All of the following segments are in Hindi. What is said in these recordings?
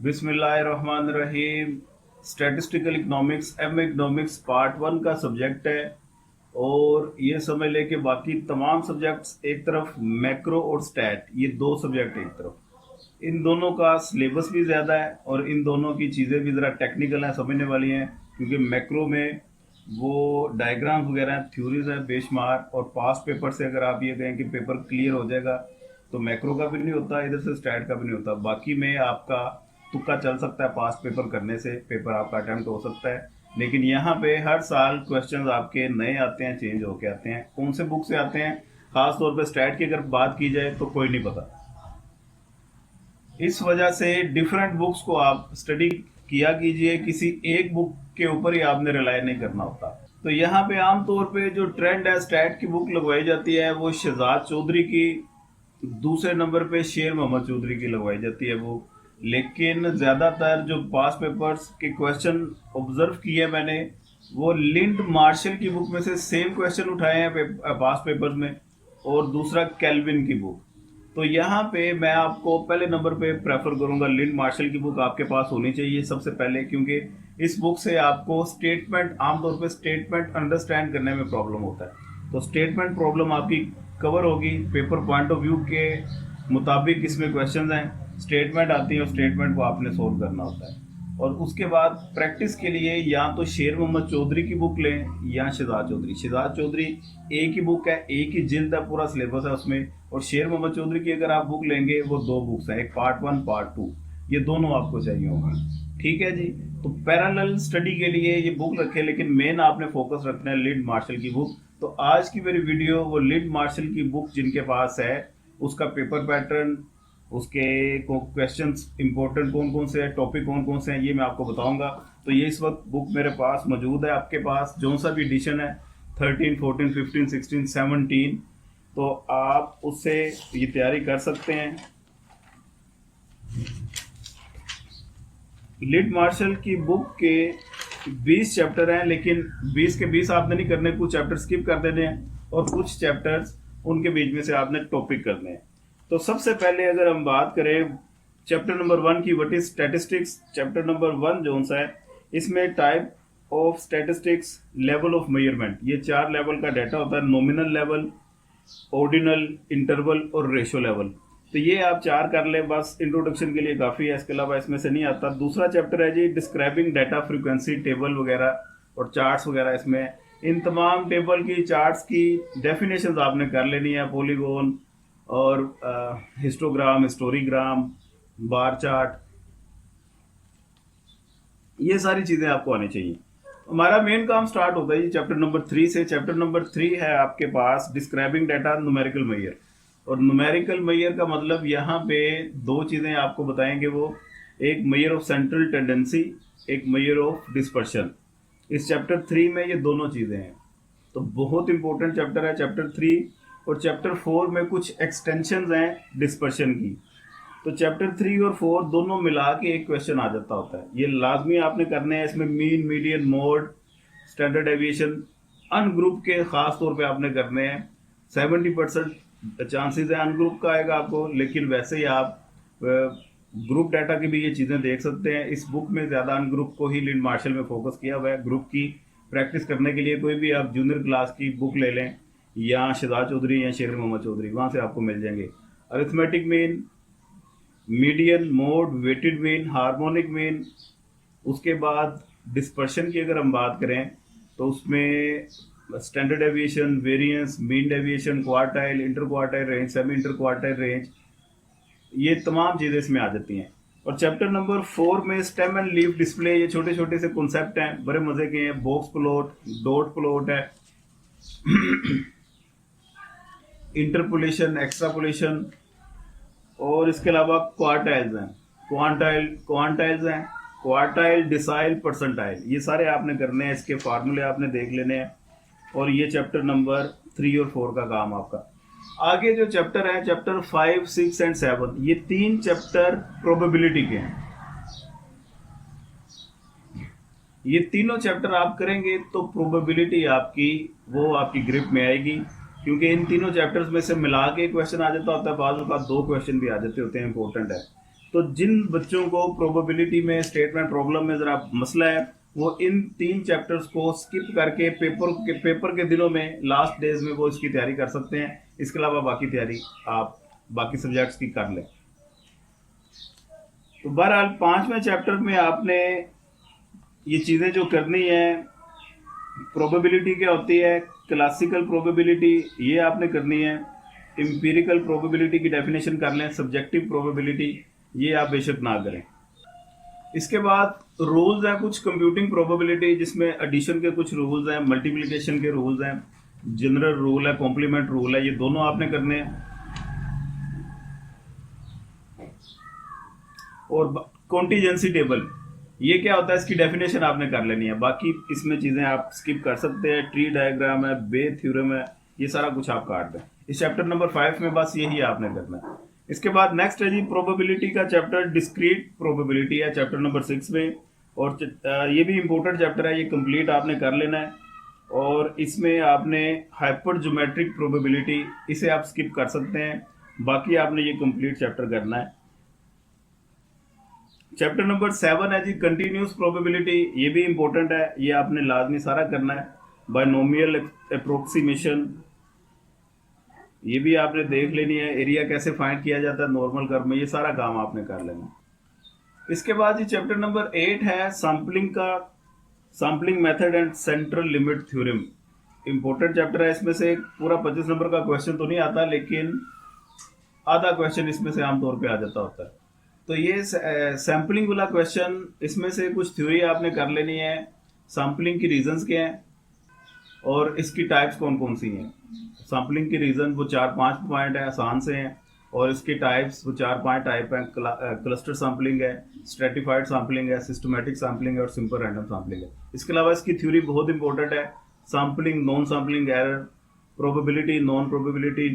बिस्मिल्लाहिर्रहमानिर्रहीम। स्टैटिस्टिकल इकोनॉमिक्स इकोनॉमिक्स पार्ट 1 का सब्जेक्ट है। और ये समझ ले कि बाकी तमाम सब्जेक्ट्स एक तरफ, मैक्रो और स्टैट, ये दो सब्जेक्ट एक तरफ। इन दोनों का सिलेबस भी ज़्यादा है और इन दोनों की चीज़ें भी ज़रा टेक्निकल हैं, समझने वाली हैं। क्योंकि मैक्रो में वो डायग्राम्स वगैरह हैं, थ्योरीज हैं बेशुमार। और पास पेपर से अगर आप ये कहें कि पेपर क्लियर हो जाएगा, तो मैक्रो का भी नहीं होता, इधर से स्टैट का भी नहीं होता। बाकी में आपका तुक्का चल सकता है, पास पेपर करने से पेपर आपका अटेम्प्ट हो सकता है। लेकिन यहाँ पे हर साल क्वेश्चंस आपके नए आते हैं, चेंज होके आते हैं। कौन से बुक से आते हैं, खास तौर पे स्टैट की अगर बात की जाए तो कोई नहीं पता। इस वजह से डिफरेंट बुक्स को आप स्टडी किया कीजिए, किसी एक बुक के ऊपर ही आपने रिलाई नहीं करना होता। तो यहाँ पे आमतौर पे जो ट्रेंड है, स्टैट की बुक लगवाई जाती है वो शहजाद चौधरी की, दूसरे नंबर पे शेर मोहम्मद चौधरी की लगवाई जाती है वो। लेकिन ज़्यादातर जो पास पेपर्स के क्वेश्चन ऑब्जर्व किए मैंने, वो लिंड मार्शल की बुक में से सेम क्वेश्चन उठाए हैं पास पेपर्स में। और दूसरा कैल्विन की बुक। तो यहाँ पे मैं आपको पहले नंबर पे प्रेफर करूंगा, लिंड मार्शल की बुक आपके पास होनी चाहिए सबसे पहले। क्योंकि इस बुक से आपको स्टेटमेंट, आमतौर पे स्टेटमेंट अंडरस्टैंड करने में प्रॉब्लम होता है। तो स्टेटमेंट प्रॉब्लम आपकी कवर होगी, पेपर पॉइंट ऑफ व्यू के मुताबिक इसमें क्वेश्चन हैं, स्टेटमेंट आती है और स्टेटमेंट को आपने सोल्व करना होता है। और उसके बाद प्रैक्टिस के लिए या तो शेर मोहम्मद चौधरी की बुक लें या शहजाद चौधरी। शहजाद चौधरी एक ही बुक है, एक ही जिल्द है, पूरा सिलेबस है उसमें। और शेर मोहम्मद चौधरी की अगर आप बुक लेंगे, वो दो बुक्स हैं, एक पार्ट 1 पार्ट 2, ये दोनों आपको चाहिए होंगी। ठीक है जी। तो पैरेलल स्टडी के लिए ये बुक रखें, लेकिन मेन आपने फोकस रखना है लिंड मार्शल की बुक। तो आज की मेरी वीडियो वो लिंड मार्शल की बुक जिनके पास है, उसका पेपर पैटर्न, उसके क्वेश्चंस इंपॉर्टेंट कौन कौन से हैं, टॉपिक कौन कौन से हैं, ये मैं आपको बताऊंगा। तो ये इस वक्त बुक मेरे पास मौजूद है। आपके पास जो सा भी एडिशन है, 13, 14, 15, 16, 17, तो आप उससे ये तैयारी कर सकते हैं। लिंड मार्शल की बुक के 20 चैप्टर हैं, लेकिन 20 के 20 आपने नहीं करने, कुछ चैप्टर स्किप कर देने हैं और कुछ चैप्टर्स उनके बीच में से आपने टॉपिक करने हैं। तो सबसे पहले अगर हम बात करें चैप्टर नंबर 1 की, what is statistics. Chapter number 1 जो सा है, इसमें type of statistics, level of measurement, ये 4 लेवल का डाटा होता है। नॉमिनल लेवल, ऑर्डिनल, इंटरवल और रेशो लेवल। तो ये आप 4 कर लें, बस इंट्रोडक्शन के लिए काफ़ी है, इसके अलावा इसमें से नहीं आता। दूसरा चैप्टर है जी डिस्क्राइबिंग डाटा फ्रीक्वेंसी टेबल वगैरह और चार्ट्स वगैरह। इसमें इन तमाम टेबल की, चार्ट्स की डेफिनेशंस आपने कर लेनी है। पॉलीगॉन और हिस्टोग्राम, हिस्टोरीग्राम, बार चार्ट, ये सारी चीज़ें आपको आनी चाहिए। हमारा मेन काम स्टार्ट होता है जी चैप्टर नंबर 3 से। चैप्टर नंबर 3 है आपके पास डिस्क्राइबिंग डाटा न्यूमेरिकल मेजर। और न्यूमेरिकल मेजर का मतलब यहाँ पे दो चीज़ें आपको बताएंगे वो, एक मेजर ऑफ सेंट्रल टेंडेंसी, एक मेजर ऑफ डिस्पर्शन। इस चैप्टर 3 में ये दोनों चीज़ें हैं। तो बहुत इंपॉर्टेंट चैप्टर है चैप्टर 3। और चैप्टर 4 में कुछ एक्सटेंशन हैं डिस्पर्शन की। तो चैप्टर 3 और 4 दोनों मिला के एक क्वेश्चन आ जाता होता है, ये लाजमी आपने करने हैं। इसमें mean, median, mode, standard deviation, ungroup के खास तौर पे आपने करने हैं। 70% चांसेस है अनग्रुप का आएगा आपको, लेकिन वैसे ही आप ग्रुप डाटा की भी ये चीज़ें देख सकते हैं। इस बुक में ज़्यादा अनग्रुप को ही लिंड मार्शल में फोकस किया हुआ है। ग्रुप की प्रैक्टिस करने के लिए कोई भी आप जूनियर क्लास की बुक ले लें, या शहजाद चौधरी या शेर मोहम्मद चौधरी, वहाँ से आपको मिल जाएंगे। Arithmetic mean, median, mode, weighted mean, harmonic mean. उसके बाद डिस्पर्शन की अगर हम बात करें, तो उसमें standard deviation, variance, mean deviation, quartile, inter quartile range, semi inter quartile range, ये तमाम चीज़ें इसमें आ जाती हैं। और चैप्टर नंबर 4 में स्टेम एंड लीफ डिस्प्ले, ये छोटे छोटे से कॉन्सेप्ट हैं, बड़े मज़े के हैं। बॉक्स प्लॉट, डॉट प्लॉट है, इंटरपोलेशन, एक्स्ट्रापोलेशन, और इसके अलावा क्वार्टाइल्स हैं, क्वांटाइल्स हैं, क्वार्टाइल, डिसाइल, परसेंटाइल, ये सारे आपने करने हैं। इसके फार्मूले आपने देख लेने हैं। और ये चैप्टर नंबर 3 और 4 का काम आपका। आगे जो चैप्टर है, चैप्टर 5, 6 एंड 7, ये 3 चैप्टर प्रोबेबिलिटी के हैं। ये तीनों चैप्टर आप करेंगे तो प्रोबेबिलिटी आपकी, वो आपकी ग्रिप में आएगी। क्योंकि इन तीनों चैप्टर्स में से मिला के क्वेश्चन आ जाता होता है, बाद 2 क्वेश्चन भी आ जाते होते हैं, इंपॉर्टेंट है। तो जिन बच्चों को प्रोबेबिलिटी में, स्टेटमेंट प्रॉब्लम में ज़रा मसला है, वो इन 3 चैप्टर्स को स्किप करके पेपर के दिनों में, लास्ट डेज में वो इसकी तैयारी कर सकते हैं। इसके अलावा बाकी तैयारी आप बाकी सब्जेक्ट्स की कर लें। तो बहरहाल 5वें चैप्टर में आपने ये चीज़ें जो करनी है, प्रोबेबिलिटी क्या होती है, क्लासिकल प्रोबेबिलिटी ये आपने करनी है, एम्पिरिकल प्रोबेबिलिटी की डेफिनेशन कर लें, सब्जेक्टिव प्रोबेबिलिटी ये आप बेशक ना करें। इसके बाद रूल्स हैं कुछ कंप्यूटिंग प्रोबेबिलिटी, जिसमें एडिशन के कुछ रूल्स हैं, मल्टीप्लिकेशन के रूल्स हैं, जनरल रूल है, कॉम्प्लीमेंट रूल है, ये दोनों आपने करने हैं। और कॉन्टीजेंसी टेबल ये क्या होता है, इसकी डेफिनेशन आपने कर लेनी है। बाकी इसमें चीज़ें आप स्किप कर सकते हैं, ट्री डायग्राम है, बे थ्योरम है, ये सारा कुछ आप काट दें। इस चैप्टर नंबर 5 में बस यही आपने करना है। इसके बाद नेक्स्ट है जी प्रोबेबिलिटी का चैप्टर, डिस्क्रीट प्रोबेबिलिटी है चैप्टर नंबर 6 में, और ये भी इम्पोर्टेंट चैप्टर है, ये कंप्लीट आपने कर लेना है। और इसमें आपने हाइपर ज्योमेट्रिक प्रोबेबिलिटी, इसे आप स्किप कर सकते हैं, बाकी आपने ये कंप्लीट चैप्टर करना है। चैप्टर नंबर 7 है जी कंटिन्यूस प्रोबेबिलिटी, ये भी इंपॉर्टेंट है, ये आपने लाजमी सारा करना है। बायनोमियल अप्रोक्सीमेशन ये भी आपने देख लेनी है, एरिया कैसे फाइंड किया जाता है नॉर्मल कर्व में, ये सारा काम आपने कर लेना है। इसके बाद जी चैप्टर नंबर 8 है sampling method and central limit theorem. Important chapter है, इसमें से पूरा 25 नंबर का क्वेश्चन तो नहीं आता, लेकिन आधा क्वेश्चन इसमें से आमतौर पे आ जाता होता है। तो ये सैम्पलिंग वाला क्वेश्चन, इसमें से कुछ थ्योरी आपने कर लेनी है, सैम्पलिंग की रीजंस क्या हैं और इसकी टाइप्स कौन कौन सी हैं। सैम्पलिंग की रीजन वो 4-5 पॉइंट है, आसान से हैं, और इसके टाइप्स वो 4-5 टाइप हैं। क्लस्टर सैम्पलिंग है, स्ट्रेटिफाइड सैम्पलिंग है, सिस्टमैटिक सैम्पलिंग है और सिंपल रैंडम सैम्पलिंग है। इसके अलावा इसकी थ्योरी बहुत इंपॉर्टेंट है, sampling, non sampling error, probability, non probability,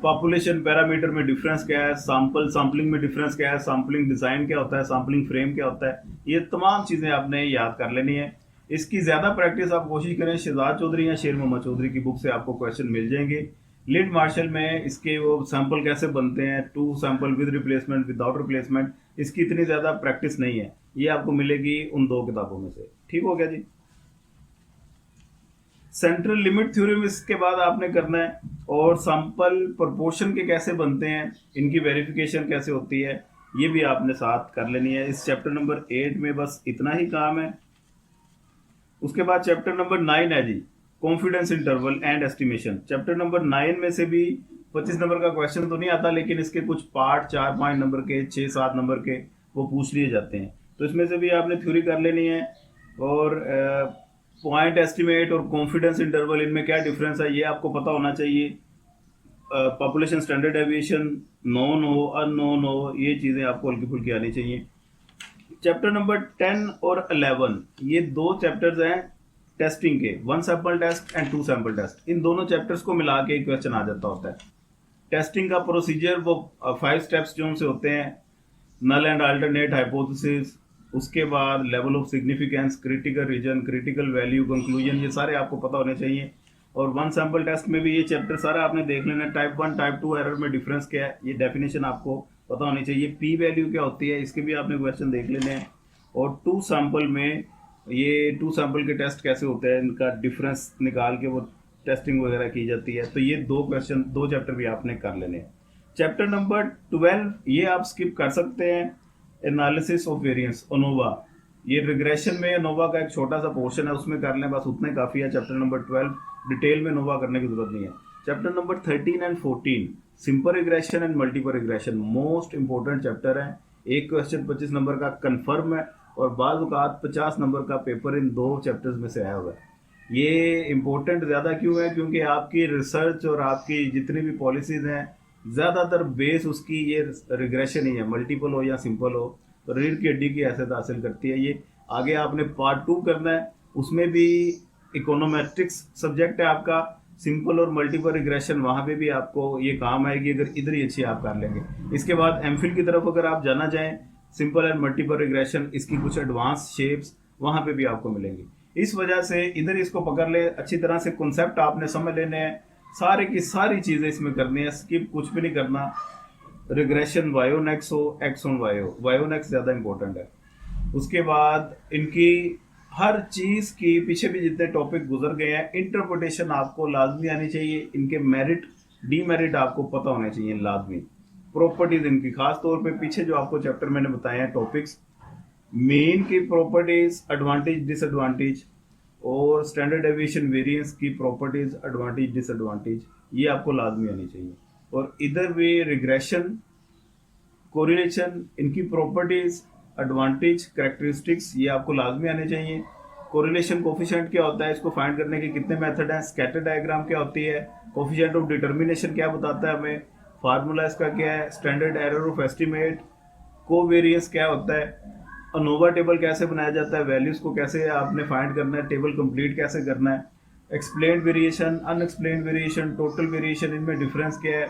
population parameter में डिफरेंस क्या है, सैम्पलिंग में डिफरेंस क्या है, सैम्पलिंग डिजाइन क्या होता है, सैम्पलिंग फ्रेम क्या होता है, ये तमाम चीजें आपने याद कर लेनी है। इसकी ज्यादा प्रैक्टिस आप कोशिश करें, शहजाद चौधरी या शेर मोहम्मद चौधरी की बुक से आपको क्वेश्चन मिल जाएंगे। लिड मार्शल में इसके वो सैंपल कैसे बनते हैं, 2 sample with replacement, without replacement, इसकी इतनी ज्यादा प्रैक्टिस नहीं है, ये आपको मिलेगी उन 2 किताबों में से। ठीक हो गया जी। सेंट्रल लिमिट थ्योरम इसके बाद आपने करना है, और सैंपल प्रोपोर्शन के कैसे बनते हैं, इनकी वेरिफिकेशन कैसे होती है, ये भी आपने साथ कर लेनी है। इस चैप्टर नंबर 8 में बस इतना ही काम है। उसके बाद चैप्टर नंबर 9 है जी confidence interval and estimation. Chapter number 9 में से भी 25 नंबर का क्वेश्चन तो नहीं आता, लेकिन इसके कुछ पार्ट 4-5 नंबर के, 6-7 नंबर के वो पूछ लिए जाते हैं, तो इसमें से भी आपने थ्योरी कर लेनी है। और पॉइंट एस्टिमेट और कॉन्फिडेंस इंटरवल, इनमें क्या डिफरेंस है ये आपको पता होना चाहिए। पॉपुलेशन स्टैंडर्ड डेविएशन, नोन हो, अननोन हो, ये चीज़ें आपको हल्की फुल्की आनी चाहिए। चैप्टर नंबर 10 और 11 ये 2 चैप्टर्स हैं टेस्टिंग के, 1 sample test and 2 sample test. इन दोनों चैप्टर्स को मिला के एक क्वेश्चन आ जाता होता है। टेस्टिंग का प्रोसीजर वो 5 स्टेप्स जो से होते हैं, नल एंड अल्टरनेट हाइपोथेसिस, उसके बाद level of significance, critical reason, critical value, conclusion, ये सारे आपको पता होने चाहिए। और 1 सैंपल टेस्ट में भी ये चैप्टर सारा आपने देख लेना है। टाइप 1 टाइप 2 एरर में डिफरेंस क्या है, ये डेफिनेशन आपको पता होनी चाहिए। पी वैल्यू क्या होती है, इसके भी आपने क्वेश्चन देख लेने हैं। और 2 सैंपल में ये 2 सैंपल के टेस्ट कैसे होते हैं, इनका डिफरेंस निकाल के वो टेस्टिंग वगैरह की जाती है। तो ये 2 क्वेश्चन, 2 चैप्टर भी आपने कर लेने हैं। चैप्टर नंबर 12 ये आप स्किप कर सकते हैं, एनालिसिस ऑफ वेरिएंस, अनोवा। ये रिग्रेशन में अनोवा का एक छोटा सा पोर्शन है, उसमें कर लें, बस उतना ही काफ़ी है। चैप्टर नंबर 12 डिटेल में अनोवा करने की जरूरत नहीं है। Chapter number 13 and 14 simple regression and multiple regression, most important chapter है। एक क्वेश्चन 25 नंबर का कंफर्म है, और बाद औक़ात 50 नंबर का पेपर इन 2 चैप्टर्स में से आया हुआ है। ये इंपॉर्टेंट ज़्यादा क्यों है, क्योंकि आपकी रिसर्च और आपकी जितनी भी पॉलिसीज़ हैं, ज़्यादातर बेस उसकी ये रिग्रेशन ही है, मल्टीपल हो या सिंपल हो, तो रीढ़ की हड्डी की हैसियत हासिल करती है ये। आगे आपने पार्ट 2 करना है, उसमें भी इकोनोमेट्रिक्स सब्जेक्ट है आपका, सिंपल और मल्टीपल रिग्रेशन, वहाँ पे भी आपको ये काम आएगी अगर इधर ही अच्छी आप कर लेंगे। इसके बाद एमफिल की तरफ अगर आप जाना चाहें, सिंपल एंड मल्टीपल रिग्रेशन, इसकी कुछ एडवांस शेप्स वहाँ पे भी आपको मिलेंगी। इस वजह से इधर इसको पकड़ ले, अच्छी तरह से कॉन्सेप्ट आपने समझ लेने हैं, सारे की सारी चीज़ें इसमें करनी है, स्किप कुछ भी नहीं करना। रिग्रेशन वाई ऑन एक्स हो, एक्स ऑन वाई हो, वाई ऑन एक्स ज़्यादा इंपॉर्टेंट है। उसके बाद इनकी हर चीज़ की पीछे भी जितने टॉपिक गुजर गए हैं, इंटरप्रिटेशन आपको लाजमी आनी चाहिए। इनके मेरिट डीमेरिट आपको पता होने चाहिए लाजमी। प्रॉपर्टीज इनकी खास तौर पे पीछे जो आपको चैप्टर मैंने बताए हैं टॉपिक्स, मेन की प्रॉपर्टीज, एडवांटेज डिसएडवांटेज, और स्टैंडर्ड डेविएशन वेरिएंस की प्रॉपर्टीज, एडवांटेज डिसएडवांटेज, ये आपको लाजमी आनी चाहिए। और इधर भी रिग्रेशन, कोरिलेशन, इनकी प्रॉपर्टीज, एडवांटेज, कैरेक्टरिस्टिक्स, ये आपको लाजमी आने चाहिए। कोरिलेशन कोफिशिएंट क्या होता है, इसको फाइंड करने के कितने मेथड हैं, स्कैटर डायग्राम क्या होती है, कोफिशिएंट ऑफ डिटर्मिनेशन क्या बताता है हमें, फार्मूला इसका क्या है, standard error of estimate, covariance क्या होता है, अनोवा टेबल कैसे बनाया जाता है, वैल्यूज को कैसे आपने फाइंड करना है, टेबल कंप्लीट कैसे करना है, explained variation, unexplained variation, total variation, इनमें डिफरेंस क्या है,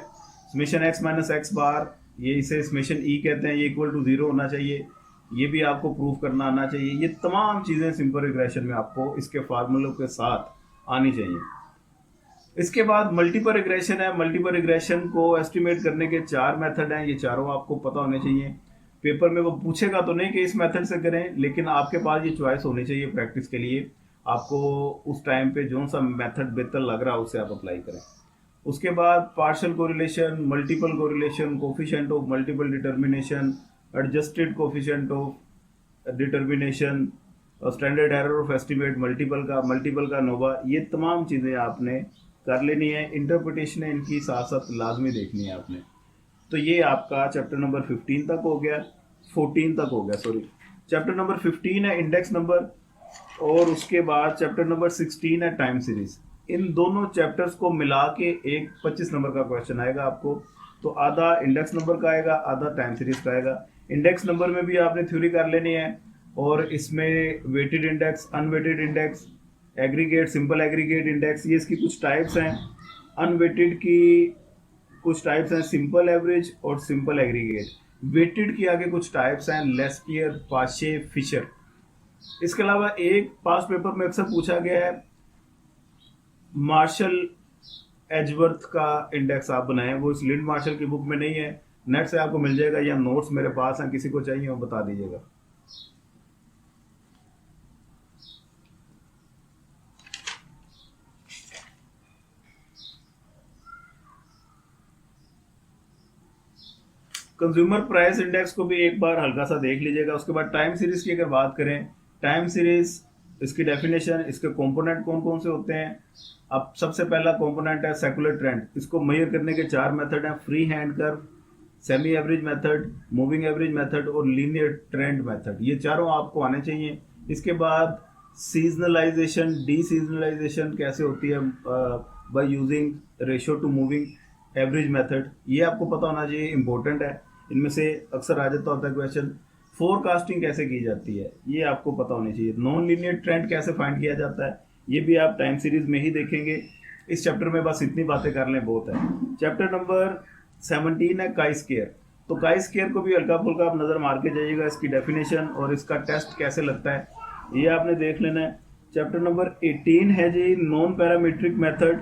समेशन एक्स माइनस एक्स बार, ये इसे समेशन ई कहते हैं, ये इक्वल टू 0 होना चाहिए, ये भी आपको प्रूफ करना आना चाहिए। ये तमाम चीज़ें सिंपल रिग्रेशन में आपको इसके फार्मूलों के साथ आनी चाहिए। इसके बाद मल्टीपल रिग्रेशन है। मल्टीपल रिग्रेशन को एस्टिमेट करने के 4 मेथड हैं, ये चारों आपको पता होने चाहिए। पेपर में वो पूछेगा तो नहीं कि इस मेथड से करें, लेकिन आपके पास ये चॉइस होनी चाहिए प्रैक्टिस के लिए, आपको उस टाइम पे जो सा मेथड बेहतर लग रहा है उससे आप अप्लाई करें। उसके बाद partial correlation, multiple correlation, coefficient of multiple determination, adjusted coefficient of determination, और standard error of estimate multiple का नोवा, ये तमाम चीज़ें आपने कर लेनी है। इंटरप्रिटेशन इनकी साथ साथ लाजमी देखनी है आपने। तो ये आपका चैप्टर नंबर 15 तक हो गया, 14 तक हो गया, सॉरी। चैप्टर नंबर 15 है इंडेक्स नंबर, और उसके बाद चैप्टर नंबर 16 है टाइम सीरीज। इन दोनों चैप्टर्स को मिला के एक 25 नंबर का क्वेश्चन आएगा आपको। तो आधा इंडेक्स नंबर का आएगा, आधा टाइम सीरीज का आएगा। इंडेक्स नंबर में भी आपने थ्योरी कर लेनी है, और इसमें weighted index, unweighted index, aggregate, simple aggregate index, ये इसकी कुछ टाइप्स हैं। अनवेटेड की कुछ टाइप्स हैं, सिंपल एवरेज और सिंपल एग्रीगेट। वेटेड की आगे कुछ टाइप्स हैं, लेस्कियर, पाशे, फिशर। इसके अलावा एक पास पेपर में अक्सर पूछा गया है, मार्शल एजवर्थ का इंडेक्स आप बनाएं, वो इस लिंड मार्शल की बुक में नहीं है, नेट से आपको मिल जाएगा, या नोट्स मेरे पास हैं, किसी को चाहिए हो बता दीजिएगा। कंज्यूमर प्राइस इंडेक्स को भी एक बार हल्का सा देख लीजिएगा। उसके बाद टाइम सीरीज की अगर बात करें, टाइम सीरीज, इसकी डेफिनेशन, इसके कंपोनेंट कौन कौन से होते हैं। अब सबसे पहला कंपोनेंट है सेकुलर ट्रेंड। इसको मेजर करने के 4 मेथड हैं, free hand curve, semi average method, moving average method और लीनियर ट्रेंड मेथड। ये चारों आपको आने चाहिए। इसके बाद सीजनलाइजेशन, डी सीजनलाइजेशन कैसे होती है by using ratio two moving average method, ये आपको पता होना चाहिए, इंपॉर्टेंट है। इनमें से अक्सर आ जाता होता है क्वेश्चन। फोरकास्टिंग कैसे की जाती है, ये आपको पता होनी चाहिए। नॉन लीनियर ट्रेंड कैसे फाइंड किया जाता है, ये भी आप टाइम सीरीज में ही देखेंगे। इस चैप्टर में बस इतनी बातें कर लें, बहुत है। चैप्टर नंबर 17 है काई स्केयर। तो काई स्केयर को भी हल्का फुल्का आप नज़र मार के जाइएगा, इसकी डेफिनेशन और इसका टेस्ट कैसे लगता है ये आपने देख लेना है। चैप्टर नंबर 18 है जी नॉन पैरामीट्रिक मेथड,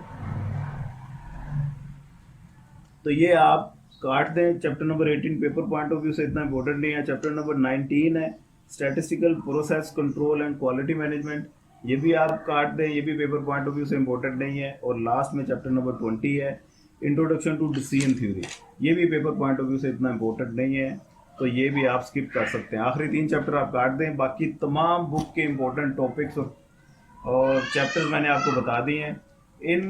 तो ये आप काट दें। Chapter number 18 paper point of view से इतना इंपॉर्टेंट नहीं है। चैप्टर नंबर 19 है statistical process control and quality management, ये भी आप काट दें, ये भी पेपर पॉइंट ऑफ व्यू से इंपॉर्टेंट नहीं है। और लास्ट में चैप्टर नंबर 20 है इंट्रोडक्शन टू डिसीजन थ्योरी, ये भी पेपर पॉइंट ऑफ व्यू से इतना इंपॉर्टेंट नहीं है, तो ये भी आप स्किप कर सकते हैं। आखिरी 3 चैप्टर आप काट दें, बाकी तमाम बुक के इंपॉर्टेंट टॉपिक्स और चैप्टर्स मैंने आपको बता दिए हैं। इन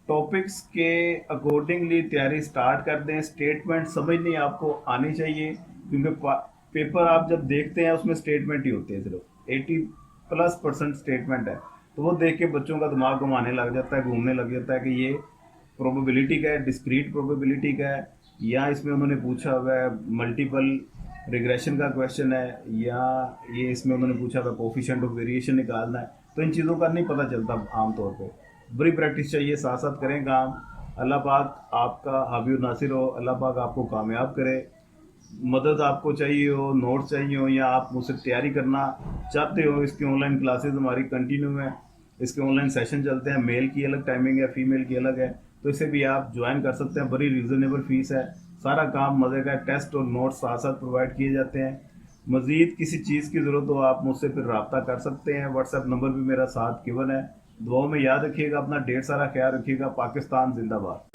टॉपिक्स के अकॉर्डिंगली तैयारी स्टार्ट कर दें। स्टेटमेंट समझनी आपको आनी चाहिए, क्योंकि पेपर आप जब देखते हैं उसमें स्टेटमेंट ही होते हैं, सिर्फ 80+% स्टेटमेंट है, तो वो देख के बच्चों का दिमाग घुमाने लग जाता है, घूमने लग जाता है कि ये प्रोबेबिलिटी का है, डिस्क्रीट प्रोबेबिलिटी का है, या इसमें उन्होंने पूछा हुआ है मल्टीपल रिग्रेशन का क्वेश्चन है, या ये इसमें उन्होंने पूछा हुआ कोफिशिएंट ऑफ वेरिएशन निकालना है। तो इन चीज़ों का नहीं पता चलता आमतौर पर। बड़ी प्रैक्टिस चाहिए, साथ साथ करें काम। अल्लाह पाक आपका हावी नासिर हो, अल्लाह पाक आपको कामयाब करे। मदद आपको चाहिए हो, नोट्स चाहिए हो, या आप मुझसे तैयारी करना चाहते हो, इसकी ऑनलाइन क्लासेस हमारी कंटिन्यू है, इसके ऑनलाइन सेशन चलते हैं। मेल की अलग टाइमिंग है, फीमेल की अलग है, तो इसे भी आप ज्वाइन कर सकते हैं। बड़ी रीज़नेबल फीस है, सारा काम मज़े का, टेस्ट और नोट्स साथ साथ प्रोवाइड किए जाते हैं। मज़ीद किसी चीज़ की ज़रूरत हो आप मुझसे फिर रब्ता कर सकते हैं। व्हाट्सएप नंबर भी मेरा साथ गिवन है। दुआओं में याद रखिएगा अपना, ढेर सारा ख्याल रखिएगा। पाकिस्तान जिंदाबाद।